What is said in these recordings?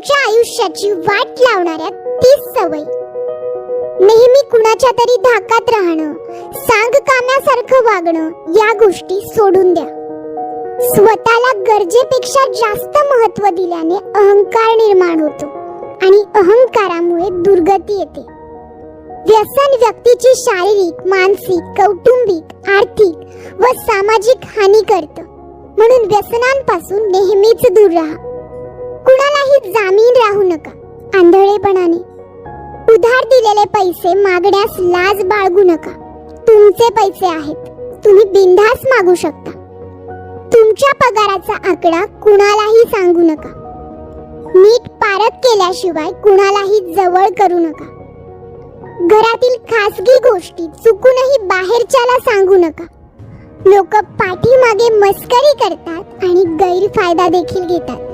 तुमच्या आयुष्याची वाट लावणाऱ्या 30 सवयी. नेहमी कुणाच्या तरी धाकात राहणं, सांगकाम्यासारखं वागणं या गोष्टी सोडून द्या. स्वतःला गरजेपेक्षा जास्त महत्त्व दिल्याने अहंकार निर्माण होतो आणि अहंकारामुळे दुर्गती येते. व्यसन व्यक्तीची शारीरिक, मानसिक, कौटुंबिक, आर्थिक व सामाजिक हानी करतं. म्हणून व्यसनांपासून नेहमीच दूर राहा. कुणालाही जामीन राहू नका. आंधळेपणाने उधार दिलेले पैसे मागण्यास लाज बाळगू नका. तुमचे पैसे आहेत, तुम्ही बिनधास्त मागू शकता. तुमच्या पगाराचा आकडा कुणालाही सांगू नका. नीट पारख केल्याशिवाय कुणालाही जवळ करू नका. घरातील खासगी गोष्टी चुकूनही बाहेरच्याला सांगू नका. लोक पाठीमागे मस्करी करतात आणि गैरफायदा देखील घेतात.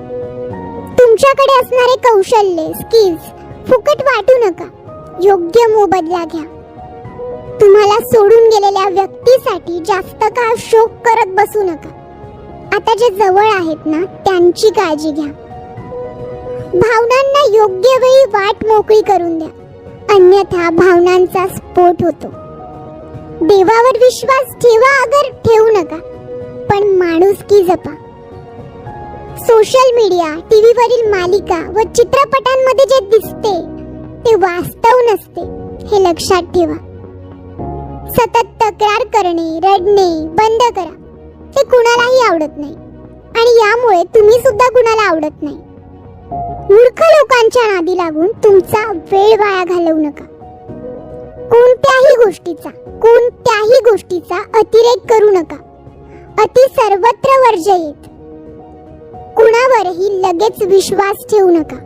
तुमच्याकडे असणारे कौशल्य, स्किल्स फुकट वाटू नका. योग्य मोबदला घ्या. तुम्हाला सोडून गेलेल्या व्यक्तीसाठी जास्त काळ शोक करत बसू नका. आता जे जवळ आहेत ना, त्यांची काळजी घ्या. भावनांना योग्य वेळी वाट मोकळी करून द्या, अन्यथा भावनांचा स्फोट होतो. देवावर विश्वास ठेवा अगर ठेवू नका, पण माणुसकी जपा. सोशल मीडिया, टीव्हीवरील मालिका व चित्रपटांमध्ये जे दिसते ते वास्तव नसते, हे लक्षात ठेवा. सतत तक्रार करणे, रडणे बंद करा. हे कुणालाही आवडत नाही आणि यामुळे तुम्ही सुद्धा कुणाला आवडत नाही. मूर्ख लोकांच्या नादी लागून तुमचा वेळ वाया घालवू नका. कोणत्याही गोष्टीचा अतिरेक करू नका. अति सर्वत्र वर्जयेत. कुणावरही लगेच विश्वास ठेवू नका.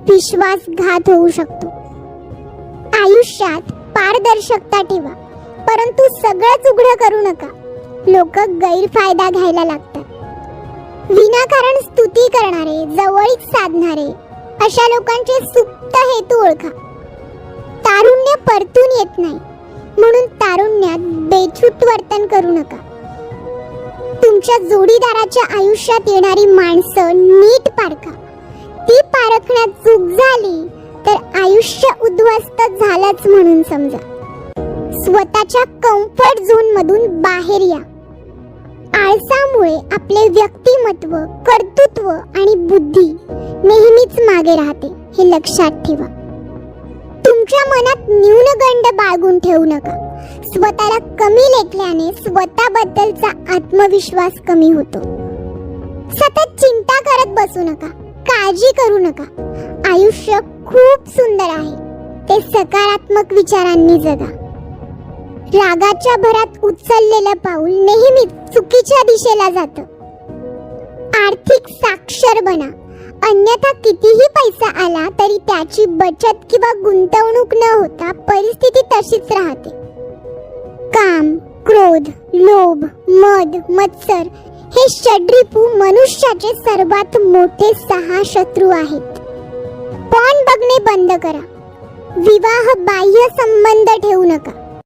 विश्वासघात होऊ शकतो. आयुष्यात पारदर्शकता ठेवा, परंतु सगळंच उघड करू नका. लोक गैरफायदा घ्यायला लागतात. विनाकारण स्तुती करणारे, जवळीक साधणारे अशा लोकांचे सुप्त हेतू ओळखा. तारुण्य परतून येत नाही, म्हणून तारुण्यात बेछूट वर्तन करू नका. तुमच्या जोडीदाराच्या आयुष्यात येणारी माणसं नीट पारखा. ती पारखण्यात चूक झाली तर आयुष्य उद्ध्वस्त झालंच म्हणून समजा. स्वतःच्या कम्फर्ट झोन मधून बाहेर या. आळसामुळे आपले व्यक्तिमत्व, कर्तृत्व आणि बुद्धी नेहमीच मागे राहते, हे लक्षात ठेवा. तुमच्या मनात न्यूनगंड बाळगून ठेवू नका. स्वतःला कमी लेखल्याने स्वतःबद्दलचा आत्मविश्वास कमी होतो. सतत चिंता करत बसू नका. काळजी करू नका. आयुष्य खूप सुंदर आहे, ते सकारात्मक विचारांनी जगा. रागाच्या भरात उचललेलं पाऊल नेहमीच चुकीच्या दिशेला जातं. आर्थिक साक्षर बना, अन्यथा कितीही पैसा आला तरी त्याची बचत किंवा गुंतवणूक न होता परिस्थिती तशीच राहते. काम, क्रोध, लोभ, मद, मत्सर हे षड्रिपू मनुष्याचे सर्वात मोठे 6 शत्रू आहेत. पॉर्न बघणे बंद करा. विवाह बाह्य संबंध ठेवू नका.